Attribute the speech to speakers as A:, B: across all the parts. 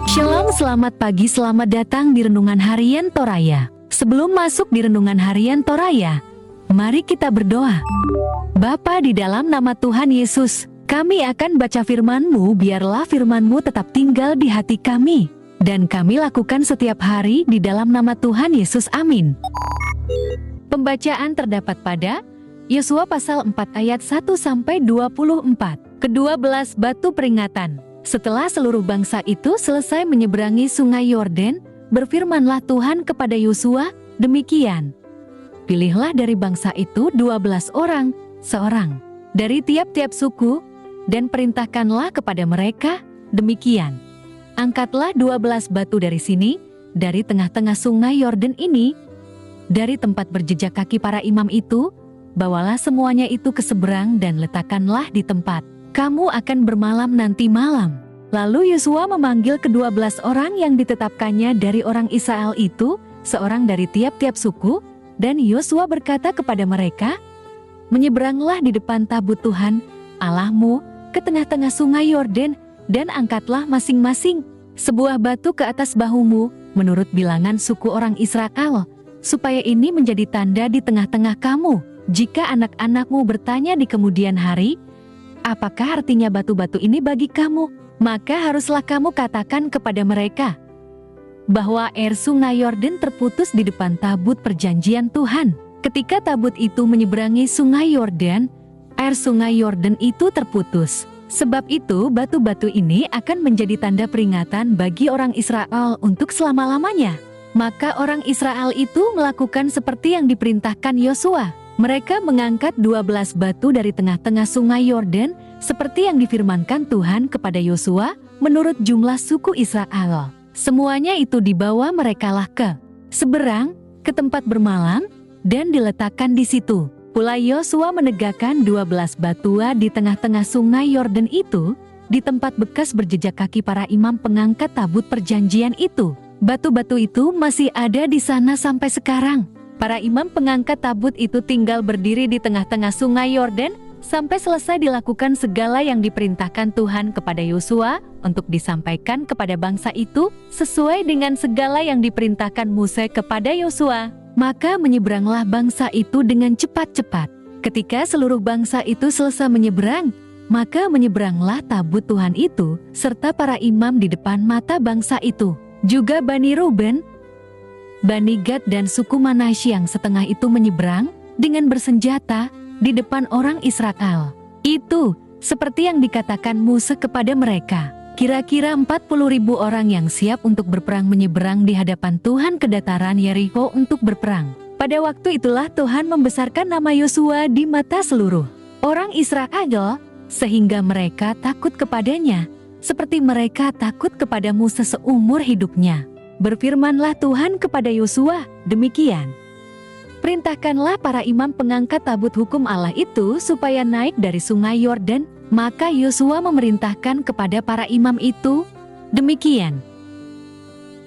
A: Shalom, selamat pagi, selamat datang di Renungan Harian Toraya. Sebelum masuk di Renungan Harian Toraya, mari kita berdoa. Bapa, di dalam nama Tuhan Yesus, kami akan baca firman-Mu, biarlah firman-Mu tetap tinggal di hati kami, dan kami lakukan setiap hari di dalam nama Tuhan Yesus, amin. Pembacaan terdapat pada Yosua pasal 4 ayat 1-24. Kedua belas batu peringatan. Setelah seluruh bangsa itu selesai menyeberangi sungai Yordan, berfirmanlah Tuhan kepada Yosua, demikian. Pilihlah dari bangsa itu 12 orang, seorang, dari tiap-tiap suku, dan perintahkanlah kepada mereka, demikian. Angkatlah 12 batu dari sini, dari tengah-tengah sungai Yordan ini, dari tempat berjejak kaki para imam itu, bawalah semuanya itu ke seberang dan letakkanlah di tempat kamu akan bermalam nanti malam. Lalu Yosua memanggil ke-12 orang yang ditetapkannya dari orang Israel itu, seorang dari tiap-tiap suku, dan Yosua berkata kepada mereka, menyeberanglah di depan tabut Tuhan, Allahmu, ke tengah-tengah sungai Yordan, dan angkatlah masing-masing sebuah batu ke atas bahumu, menurut bilangan suku orang Israel, supaya ini menjadi tanda di tengah-tengah kamu. Jika anak-anakmu bertanya di kemudian hari, apakah artinya batu-batu ini bagi kamu? Maka haruslah kamu katakan kepada mereka bahwa air sungai Yordan terputus di depan tabut perjanjian Tuhan. Ketika tabut itu menyeberangi sungai Yordan, air sungai Yordan itu terputus. Sebab itu batu-batu ini akan menjadi tanda peringatan bagi orang Israel untuk selama-lamanya. Maka orang Israel itu melakukan seperti yang diperintahkan Yosua. Mereka mengangkat 12 batu dari tengah-tengah sungai Yordan, seperti yang difirmankan Tuhan kepada Yosua, menurut jumlah suku Israel. Semuanya itu dibawa merekalah ke seberang, ke tempat bermalam, dan diletakkan di situ. Pula Yosua menegakkan 12 batua di tengah-tengah sungai Yordan itu, di tempat bekas berjejak kaki para imam pengangkat tabut perjanjian itu. Batu-batu itu masih ada di sana sampai sekarang. Para imam pengangkat tabut itu tinggal berdiri di tengah-tengah sungai Yordan sampai selesai dilakukan segala yang diperintahkan Tuhan kepada Yosua untuk disampaikan kepada bangsa itu sesuai dengan segala yang diperintahkan Musa kepada Yosua. Maka menyeberanglah bangsa itu dengan cepat-cepat. Ketika seluruh bangsa itu selesai menyeberang, maka menyeberanglah tabut Tuhan itu serta para imam di depan mata bangsa itu. Juga Bani Ruben, Bani Gad dan suku Manasye yang setengah itu menyeberang dengan bersenjata di depan orang Israel. Itu seperti yang dikatakan Musa kepada mereka. Kira-kira 40.000 orang yang siap untuk berperang menyeberang di hadapan Tuhan ke dataran Yeriko untuk berperang. Pada waktu itulah Tuhan membesarkan nama Yosua di mata seluruh orang Israel, sehingga mereka takut kepadanya, seperti mereka takut kepada Musa seumur hidupnya. Berfirmanlah Tuhan kepada Yosua, demikian. Perintahkanlah para imam pengangkat tabut hukum Allah itu supaya naik dari sungai Yordan. Maka Yosua memerintahkan kepada para imam itu, demikian.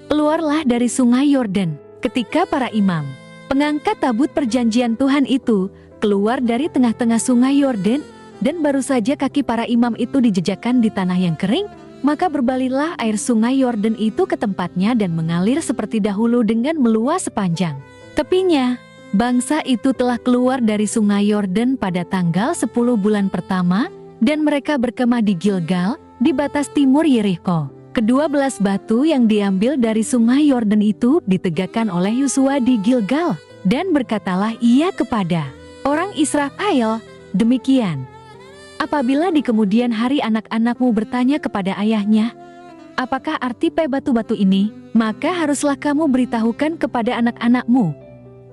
A: Keluarlah dari sungai Yordan. Ketika para imam pengangkat tabut perjanjian Tuhan itu keluar dari tengah-tengah sungai Yordan, dan baru saja kaki para imam itu dijejakkan di tanah yang kering, maka berbalilah air sungai Yordan itu ke tempatnya dan mengalir seperti dahulu dengan meluas sepanjang tepinya. Bangsa itu telah keluar dari sungai Yordan pada tanggal 10 bulan pertama, dan mereka berkemah di Gilgal, di batas timur Yeriko. Ke-12 batu yang diambil dari sungai Yordan itu ditegakkan oleh Yosua di Gilgal, dan berkatalah ia kepada orang Israel, demikian. Apabila di kemudian hari anak-anakmu bertanya kepada ayahnya, apakah arti batu-batu ini? Maka haruslah kamu beritahukan kepada anak-anakmu.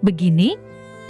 A: Begini,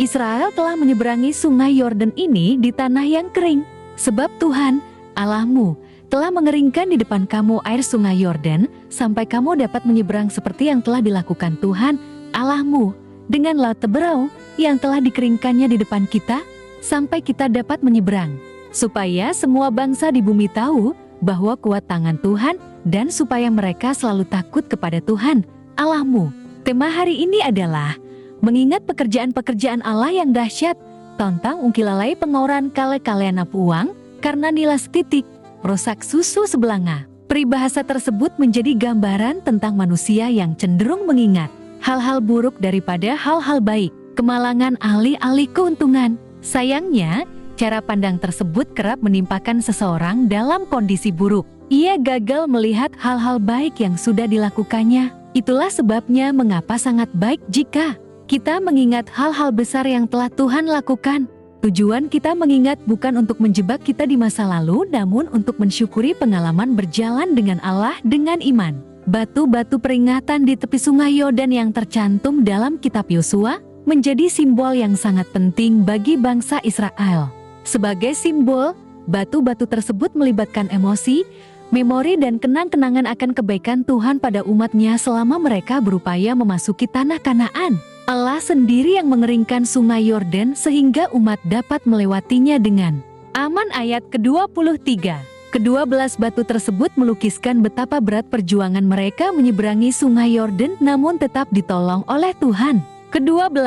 A: Israel telah menyeberangi sungai Yordan ini di tanah yang kering, sebab Tuhan, Allahmu, telah mengeringkan di depan kamu air sungai Yordan, sampai kamu dapat menyeberang seperti yang telah dilakukan Tuhan, Allahmu, dengan laut Teberau, yang telah dikeringkannya di depan kita, sampai kita dapat menyeberang. Supaya semua bangsa di bumi tahu bahwa kuat tangan Tuhan, dan supaya mereka selalu takut kepada Tuhan, Allahmu. Tema hari ini adalah mengingat pekerjaan-pekerjaan Allah yang dahsyat, tontang ungkilalai pengoran kale-kalean uang, karena nilas titik, rosak susu sebelanga. Peribahasa tersebut menjadi gambaran tentang manusia yang cenderung mengingat hal-hal buruk daripada hal-hal baik, kemalangan alih-alih keuntungan. Sayangnya, cara pandang tersebut kerap menimpakan seseorang dalam kondisi buruk. Ia gagal melihat hal-hal baik yang sudah dilakukannya. Itulah sebabnya mengapa sangat baik jika kita mengingat hal-hal besar yang telah Tuhan lakukan. Tujuan kita mengingat bukan untuk menjebak kita di masa lalu, namun untuk mensyukuri pengalaman berjalan dengan Allah dengan iman. Batu-batu peringatan di tepi sungai Yordan yang tercantum dalam kitab Yosua menjadi simbol yang sangat penting bagi bangsa Israel. Sebagai simbol, batu-batu tersebut melibatkan emosi, memori dan kenang-kenangan akan kebaikan Tuhan pada umatnya selama mereka berupaya memasuki tanah Kanaan. Allah sendiri yang mengeringkan sungai Yordan sehingga umat dapat melewatinya dengan aman. Ayat ke-23. Ke-12 batu tersebut melukiskan betapa berat perjuangan mereka menyeberangi sungai Yordan namun tetap ditolong oleh Tuhan. Ke-12,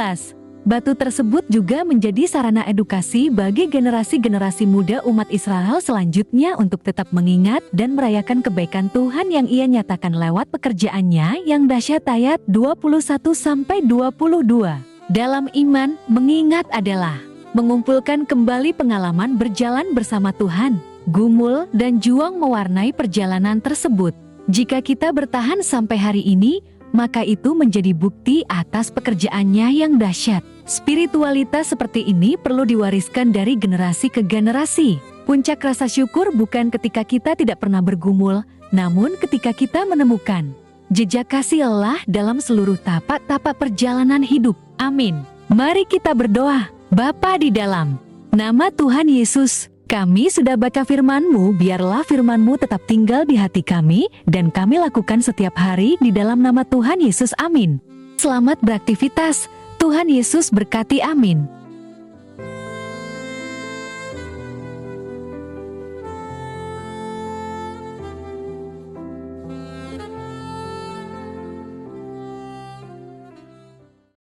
A: batu tersebut juga menjadi sarana edukasi bagi generasi-generasi muda umat Israel selanjutnya untuk tetap mengingat dan merayakan kebaikan Tuhan yang ia nyatakan lewat pekerjaannya yang dahsyat. Ayat 21-22. Dalam iman, mengingat adalah mengumpulkan kembali pengalaman berjalan bersama Tuhan. Gumul dan juang mewarnai perjalanan tersebut. Jika kita bertahan sampai hari ini, maka itu menjadi bukti atas pekerjaannya yang dahsyat. Spiritualitas seperti ini perlu diwariskan dari generasi ke generasi. Puncak rasa syukur bukan ketika kita tidak pernah bergumul, namun ketika kita menemukan jejak kasih Allah dalam seluruh tapak-tapak perjalanan hidup. Amin. Mari kita berdoa. Bapa di dalam nama Tuhan Yesus, kami sudah baca firman-Mu, biarlah firman-Mu tetap tinggal di hati kami, dan kami lakukan setiap hari di dalam nama Tuhan Yesus. Amin. Selamat beraktivitas. Tuhan Yesus berkati. Amin.